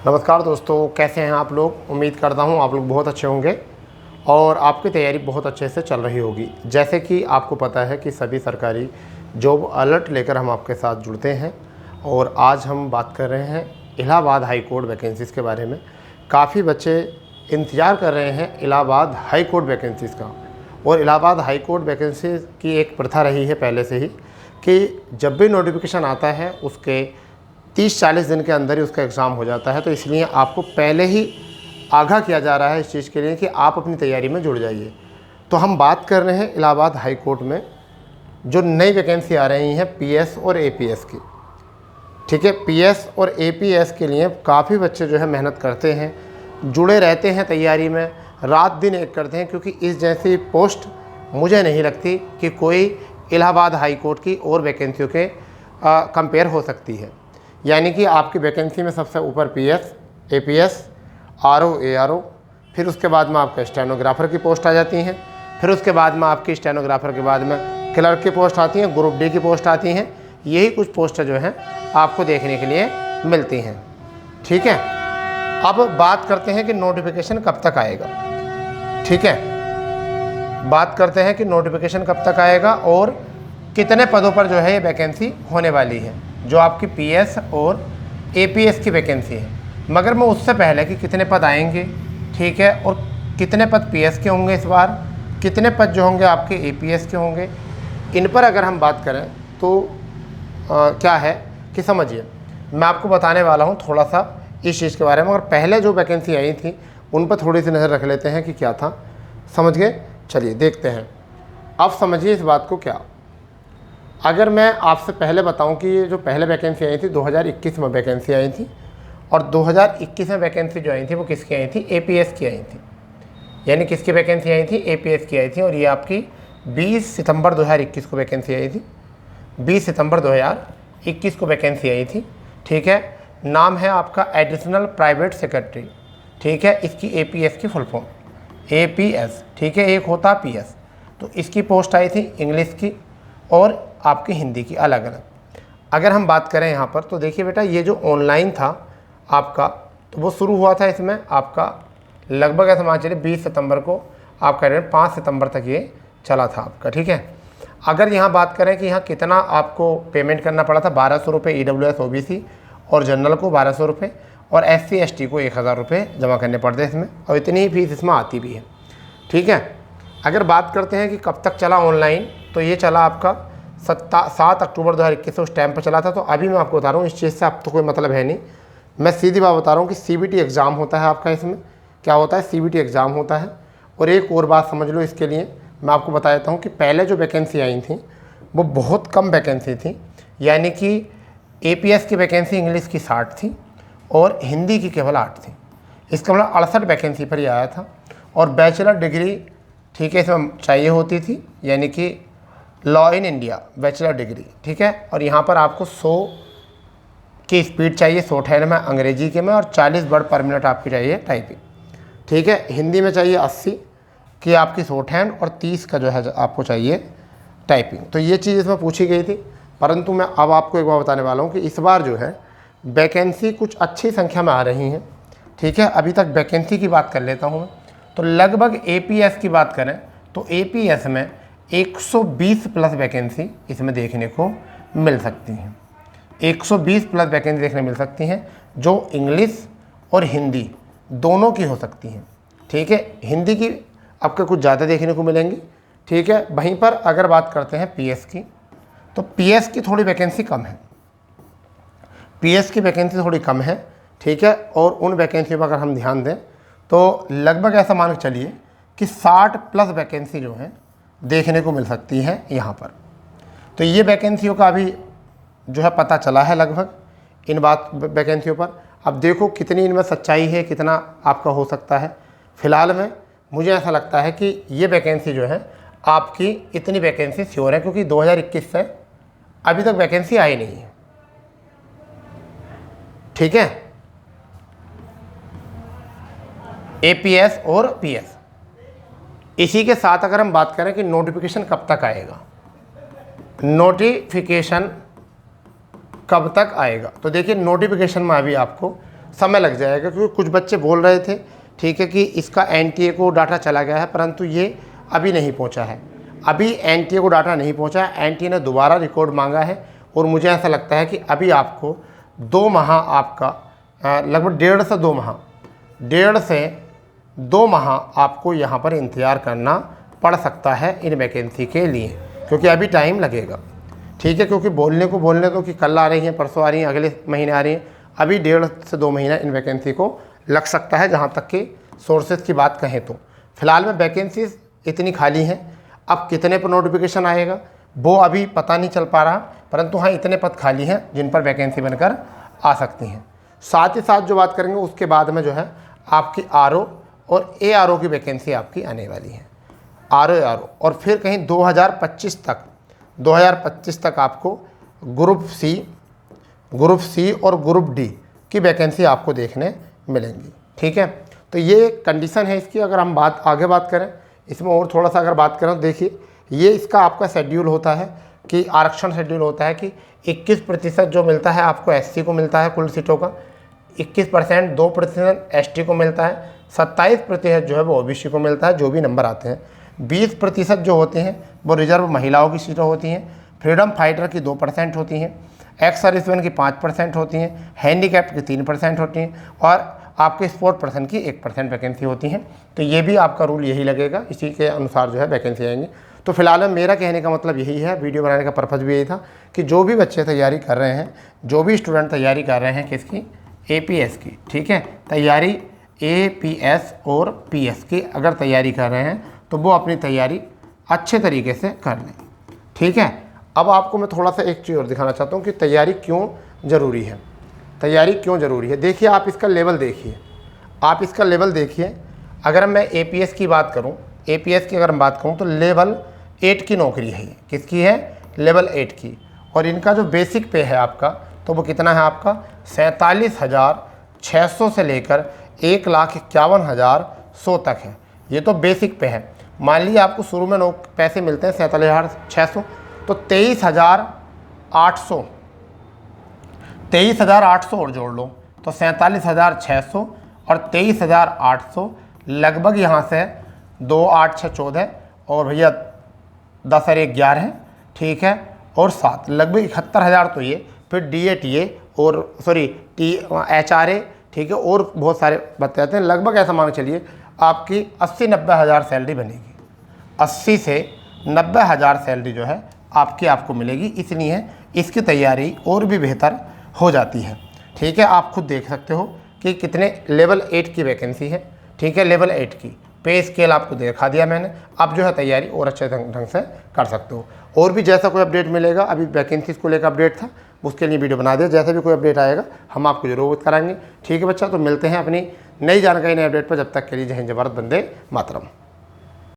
नमस्कार दोस्तों, कैसे हैं आप लोग। उम्मीद करता हूं आप लोग बहुत अच्छे होंगे और आपकी तैयारी बहुत अच्छे से चल रही होगी। जैसे कि आपको पता है कि सभी सरकारी जॉब अलर्ट लेकर हम आपके साथ जुड़ते हैं और आज हम बात कर रहे हैं इलाहाबाद हाई कोर्ट वैकेंसीज़ के बारे में। काफ़ी बच्चे इंतज़ार कर रहे हैं इलाहाबाद हाई कोर्ट वैकेंसीज़ का। और इलाहाबाद हाई कोर्ट वैकेंसी की एक प्रथा रही है पहले से ही कि जब भी नोटिफिकेशन आता है उसके 30-40 दिन के अंदर ही उसका एग्ज़ाम हो जाता है। तो इसलिए आपको पहले ही आगाह किया जा रहा है इस चीज़ के लिए कि आप अपनी तैयारी में जुड़ जाइए। तो हम बात कर रहे हैं इलाहाबाद हाई कोर्ट में जो नई वैकेंसी आ रही हैं पीएस और एपीएस की। ठीक है, पीएस और एपीएस के लिए काफ़ी बच्चे जो है मेहनत करते हैं, जुड़े रहते हैं तैयारी में, रात दिन एक करते हैं, क्योंकि इस जैसी पोस्ट मुझे नहीं लगती कि कोई इलाहाबाद हाई कोर्ट की और वैकेंसियों के कंपेयर हो सकती है। यानी कि आपकी वैकेंसी में सबसे ऊपर पीएस, एपीएस, आरओ, एआरओ, फिर उसके बाद में आपका स्टेनोग्राफर की पोस्ट आ जाती हैं, फिर उसके बाद में आपकी स्टेनोग्राफर के बाद में क्लर्क की पोस्ट आती हैं, ग्रुप डी की पोस्ट आती हैं। यही कुछ पोस्टें जो हैं आपको देखने के लिए मिलती हैं। ठीक है, अब बात करते हैं कि नोटिफिकेशन कब तक आएगा। ठीक है, बात करते हैं कि नोटिफिकेशन कब तक आएगा और कितने पदों पर जो है ये वैकेंसी होने वाली है, जो आपकी पीएस और एपीएस की वैकेंसी है। मगर मैं उससे पहले कि कितने पद आएंगे, ठीक है, और कितने पद पीएस के होंगे इस बार, कितने पद जो होंगे आपके एपीएस के होंगे, इन पर अगर हम बात करें तो क्या है कि समझिए, मैं आपको बताने वाला हूँ थोड़ा सा इस चीज़ के बारे में। और पहले जो वैकेंसी आई थी उन पर थोड़ी सी नज़र रख लेते हैं कि क्या था। समझ गए? चलिए देखते हैं। अब समझिए इस बात को। क्या अगर मैं आपसे पहले बताऊं कि ये जो पहले वैकेंसी आई थी 2021 में वैकेंसी आई थी, और 2021 में वैकेंसी जो आई थी वो किसकी आई थी? एपीएस की आई थी। यानी किसकी वैकेंसी आई थी? एपीएस की आई थी। और ये आपकी 20 सितंबर 2021 को वैकेंसी आई थी। 20 सितंबर 2021 को वैकेंसी आई थी। ठीक है, नाम है आपका एडिशनल प्राइवेट सेक्रेटरी। ठीक है, इसकी एपीएस की फुल फॉर्म एपीएस। ठीक है, एक होता पीएस। तो इसकी पोस्ट आई थी इंग्लिश की और आपकी हिंदी की अलग अलग। अगर हम बात करें यहाँ पर तो देखिए बेटा, ये जो ऑनलाइन था आपका, तो वो शुरू हुआ था इसमें आपका लगभग ऐसा मान चलिए 20 सितंबर को आपका डेट 5 सितंबर तक ये चला था आपका। ठीक है, अगर यहाँ बात करें कि यहाँ कितना आपको पेमेंट करना पड़ा था, 1200 रुपये ईडब्ल्यूएस ओबीसी और जनरल को 1200 रुपये और एससी एसटी को 1000 रुपये जमा करने पड़ते हैं इसमें, और इतनी ही फीस इसमें आती भी है। ठीक है, अगर बात करते हैं कि कब तक चला ऑनलाइन, तो ये चला आपका 7 अक्टूबर 2021 उस टाइम पर चला था। तो अभी मैं आपको बता रहा हूँ, इस चीज़ से आप तो कोई मतलब है नहीं, मैं सीधी बात बता रहा हूँ कि सीबीटी एग्ज़ाम होता है आपका। इसमें क्या होता है? सीबीटी एग्ज़ाम होता है। और एक और बात समझ लो, इसके लिए मैं आपको बता देता हूँ कि पहले जो वैकेंसी आई थी वो बहुत कम वैकेंसी थी। यानी कि एपीएस की वैकेंसी इंग्लिश की 60 थी और हिंदी की केवल 8 थी। इसका मतलब 68 वैकेंसी पर ही आया था। और बैचलर डिग्री, ठीक है, इसमें चाहिए होती थी, यानी कि law in India bachelor degree. ठीक है, और यहाँ पर आपको 100 की स्पीड चाहिए शॉर्ट में, अंग्रेजी के में, और 40 वर्ड पर मिनट आपकी चाहिए टाइपिंग। ठीक है, हिंदी में चाहिए 80 की आपकी शॉर्ट हैंड और 30 का जो है आपको चाहिए टाइपिंग। तो ये चीज़ इसमें पूछी गई थी। परंतु मैं अब आपको एक बार बताने वाला हूँ कि इस बार जो है वैकेंसी कुछ अच्छी संख्या में आ रही हैं। ठीक है, अभी तक वैकेंसी की बात कर लेता हूँ मैं। तो लगभग एपीएस की बात करें तो एपीएस में 120 प्लस वैकेंसी इसमें देखने को मिल सकती हैं। 120 प्लस वैकेंसी देखने मिल सकती हैं, जो इंग्लिश और हिंदी दोनों की हो सकती हैं। ठीक है, हिंदी की आपको कुछ ज़्यादा देखने को मिलेंगी। ठीक है, वहीं पर अगर बात करते हैं पीएस की, तो पीएस की थोड़ी वैकेंसी कम है। पीएस की वैकेंसी थोड़ी कम है। ठीक है, और उन वैकेंसी पर अगर हम ध्यान दें तो लगभग ऐसा मान के चलिए कि 60 प्लस वैकेंसी जो है देखने को मिल सकती है यहाँ पर। तो ये वैकेंसियों का अभी जो है पता चला है लगभग इन बात वैकेंसियों पर। अब देखो कितनी इनमें सच्चाई है, कितना आपका हो सकता है। फ़िलहाल में मुझे ऐसा लगता है कि ये वैकेंसी जो है आपकी इतनी वैकेंसी श्योर है, क्योंकि 2021 से अभी तक वैकेंसी आई नहीं है। ठीक है, एपीएस और पीएस। इसी के साथ अगर हम बात करें कि नोटिफिकेशन कब तक आएगा, नोटिफिकेशन कब तक आएगा, तो देखिए नोटिफिकेशन में अभी आपको समय लग जाएगा, क्योंकि कुछ बच्चे बोल रहे थे, ठीक है, कि इसका एनटीए को डाटा चला गया है, परंतु ये अभी नहीं पहुंचा है। अभी एनटीए को डाटा नहीं पहुंचा, एनटीए ने दोबारा रिकॉर्ड मांगा है और मुझे ऐसा लगता है कि अभी आपको 2 माह आपका लगभग 1.5 से 2 माह आपको यहाँ पर इंतज़ार करना पड़ सकता है इन वैकेंसी के लिए, क्योंकि अभी टाइम लगेगा, ठीक है। क्योंकि बोलने दो कि कल आ रही हैं, परसों आ रही हैं, अगले महीने आ रही हैं, अभी 1.5 से 2 महीना इन वैकेंसी को लग सकता है, जहाँ तक कि सोर्सेज की बात कहें तो। फिलहाल में वैकेंसीज इतनी खाली हैं, अब कितने पर नोटिफिकेशन आएगा वो अभी पता नहीं चल पा रहा, परंतु हाँ इतने पद खाली हैं जिन पर वैकेंसी बनकर आ सकती हैं। साथ ही साथ जो बात करेंगे उसके बाद में जो है आपकी आरओ और एआरओ की वैकेंसी आपकी आने वाली है, आरओ एआरओ। और फिर कहीं 2025 तक आपको ग्रुप सी और ग्रुप डी की वैकेंसी आपको देखने मिलेंगी, ठीक है। तो ये कंडीशन है इसकी। अगर हम आगे बात करें इसमें और थोड़ा सा अगर बात करें तो देखिए, ये इसका आपका शेड्यूल होता है कि आरक्षण शेड्यूल होता है कि 21% जो मिलता है आपको एससी को मिलता है कुल सीटों का, 21%, 2% एसटी को मिलता है, 27% जो है वो ओबीसी को मिलता है जो भी नंबर आते हैं, 20% जो होते हैं वो रिजर्व महिलाओं की सीटें होती हैं, फ्रीडम फाइटर की 2% होती हैं, एक्स सर्विसमैन की 5% होती हैं, हैंडीकैप्ड की 3% होती हैं और आपके स्पोर्ट पर्सन की 1% वैकेंसी होती हैं। तो ये भी आपका रूल यही लगेगा, इसी के अनुसार जो है वैकेंसी आएंगी। तो फिलहाल मेरा कहने का मतलब यही है, वीडियो बनाने का पर्पज़ भी यही था कि जो भी बच्चे तैयारी कर रहे हैं, जो भी स्टूडेंट तैयारी कर रहे हैं किसकी, एपीएस की, ठीक है, तैयारी एपीएस और पीएस की अगर तैयारी कर रहे हैं तो वो अपनी तैयारी अच्छे तरीके से कर लें, ठीक है। अब आपको मैं थोड़ा सा एक चीज़ और दिखाना चाहता हूँ कि तैयारी क्यों ज़रूरी है। तैयारी क्यों ज़रूरी है, देखिए आप इसका लेवल देखिए, अगर मैं एपीएस की बात करूं, एपीएस की अगर मैं बात करूं तो लेवल 8 की नौकरी है ये, किसकी है, लेवल 8 की। और इनका जो बेसिक पे है आपका, तो वो कितना है आपका 47,600 से लेकर 1,51,100 तक है। ये तो बेसिक पे है। मान लीजिए आपको शुरू में पैसे मिलते हैं 47,600, तो 23,800 और जोड़ लो, तो 47,600 और 23,800 लगभग यहाँ से 2 8 6 14 और भैया 10 और 1 11, ठीक है, और 7 लगभग 71,000। तो ये फिर DATA और HRA, ठीक है, और बहुत सारे बताते जाते हैं, लगभग ऐसा मान चलिए आपकी 80-90 हज़ार सैलरी बनेगी। 80 से 90 हज़ार सैलरी जो है आपको मिलेगी, इसलिए इसकी तैयारी और भी बेहतर हो जाती है, ठीक है। आप खुद देख सकते हो कि कितने लेवल 8 की वैकेंसी है, ठीक है, लेवल 8 की पे स्केल आपको दिखा दिया मैंने। आप जो है तैयारी और अच्छे ढंग से कर सकते हो। और भी जैसा कोई अपडेट मिलेगा, अभी वैकेंसीज को लेकर अपडेट था, उसके लिए वीडियो बना दिया, जैसे भी कोई अपडेट आएगा हम आपको जरूर कराएंगे, ठीक है बच्चा। तो मिलते हैं अपनी नई जानकारी नए अपडेट पर, जब तक के लिए जय हिंद, जय भारत, वंदे मातरम।